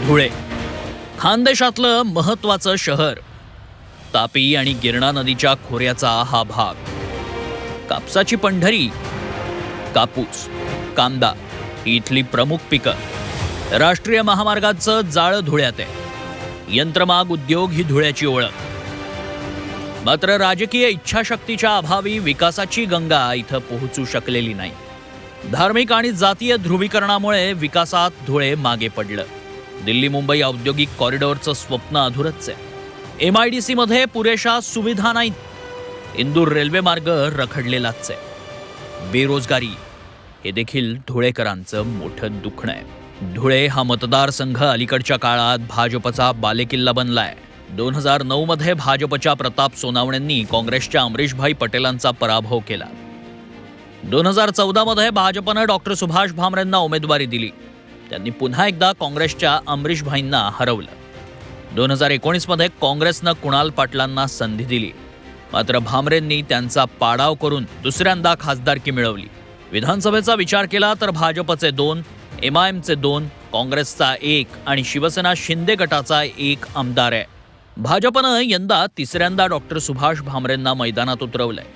धुळे, खानदेशातलं महत्त्वाचं शहर. तापी आणि गिरणा नदीच्या खोऱ्याचा हा भाग. कापसाची पंढरी, कापूस, कांदा ही इथली प्रमुख पिकं. राष्ट्रीय महामार्गाचं जाळं धुळ्यात आहे. यंत्रमाग उद्योग ही धुळ्याची ओळख. मात्र राजकीय इच्छाशक्तीच्या अभावी विकासाची गंगा इथं पोहोचू शकलेली नाही. धार्मिक आणि जातीय ध्रुवीकरणामुळे विकासात धुळे मागे पडलं. दिल्ली मुंबई औद्योगिक कॉरिडॉरचं स्वप्न अधुरच आहे. MIDC मध्ये पुरेशा सुविधा नाहीत. इंदूर रेल्वे मार्ग रखडलेलाच आहे. बेरोजगारी हे देखील धुळेकरांचं मोठं दुखणं आहे. धुळे हा मतदारसंघ अलीकडच्या काळात भाजपचा बालेकिल्ला बनलाय. 2009 मध्ये भाजपच्या प्रताप सोनावणेंनी काँग्रेसच्या अमरीशभाई पटेलांचा पराभव केला. 2014 मध्ये भाजपनं डॉक्टर सुभाष भामरेंना उमेदवारी दिली. त्यांनी पुन्हा एकदा काँग्रेसच्या अमरीशभाईंना हरवलं. 2019 मध्ये काँग्रेसनं कुणाल पाटलांना संधी दिली. मात्र भामरेंनी त्यांचा पाडाव करून दुसऱ्यांदा खासदारकी मिळवली. विधानसभेचा विचार केला तर भाजपचे 2, MIMचे 2, काँग्रेसचा 1 आणि शिवसेना शिंदे गटाचा 1 आमदार आहे. भाजपनं यंदा तिसऱ्यांदा डॉक्टर सुभाष भामरेंना मैदानात उतरवलंय.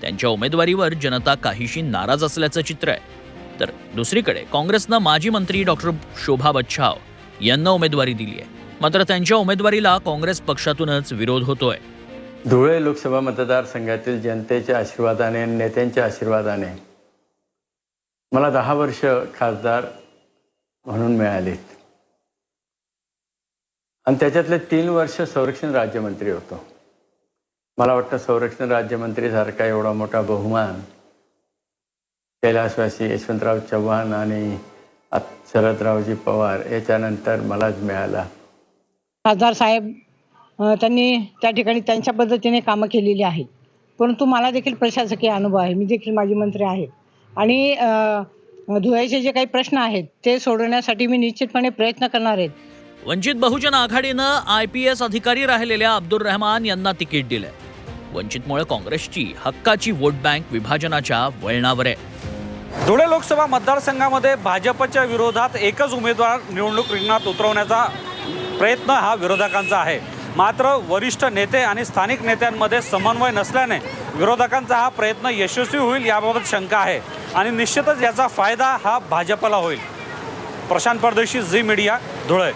त्यांच्या उमेदवारीवर जनता काहीशी नाराज असल्याचं चित्र आहे. तर दुसरीकडे काँग्रेसनं माजी मंत्री डॉक्टर शोभा बच्छाव यांना उमेदवारी दिली आहे. मात्र त्यांच्या उमेदवारीला काँग्रेस पक्षातूनच विरोध होतोय. धुळे लोकसभा मतदारसंघातील जनतेच्या आशीर्वादाने, नेत्यांच्या आशीर्वादाने मला 10 वर्ष खासदार म्हणून मिळालेत आणि त्याच्यातले 3 वर्ष संरक्षण राज्यमंत्री होतो. मला वाटतं संरक्षण राज्यमंत्रीसारखा एवढा मोठा बहुमान कैलासवासी यशवंतराव चव्हाण आणि शरदरावजी पवार याच्यानंतर मलाच मिळाला. खासदार साहेब त्यांनी त्या ठिकाणी त्यांच्या पद्धतीने कामं केलेली आहेत. परंतु मला देखील प्रशासकीय अनुभव आहे. मी देखील माजी मंत्री आहे आणि धुळ्याचे जे काही प्रश्न आहेत ते सोडवण्यासाठी मी निश्चितपणे प्रयत्न करणार आहे. वंचित बहुजन आघाडीनं IPS अधिकारी राहिलेल्या अब्दुल रहमान यांना तिकीट दिलंय. वंचितमुळे काँग्रेसची हक्काची वोट बँक विभाजनाच्या वळणावर आहे. धुळे लोकसभा मतदारसंघामध्ये भाजपच्या विरोधात एकच उमेदवार निवडणूक रिंगणात उतरवण्याचा प्रयत्न हा विरोधकांचा आहे. मात्र वरिष्ठ नेते आणि स्थानिक नेत्यांमध्ये समन्वय नसल्याने विरोधकांचा हा प्रयत्न यशस्वी होईल याबाबत शंका आहे आणि निश्चितच याचा फायदा हा भाजपला होईल. प्रशांत परदेशी, झी मीडिया, धुळे.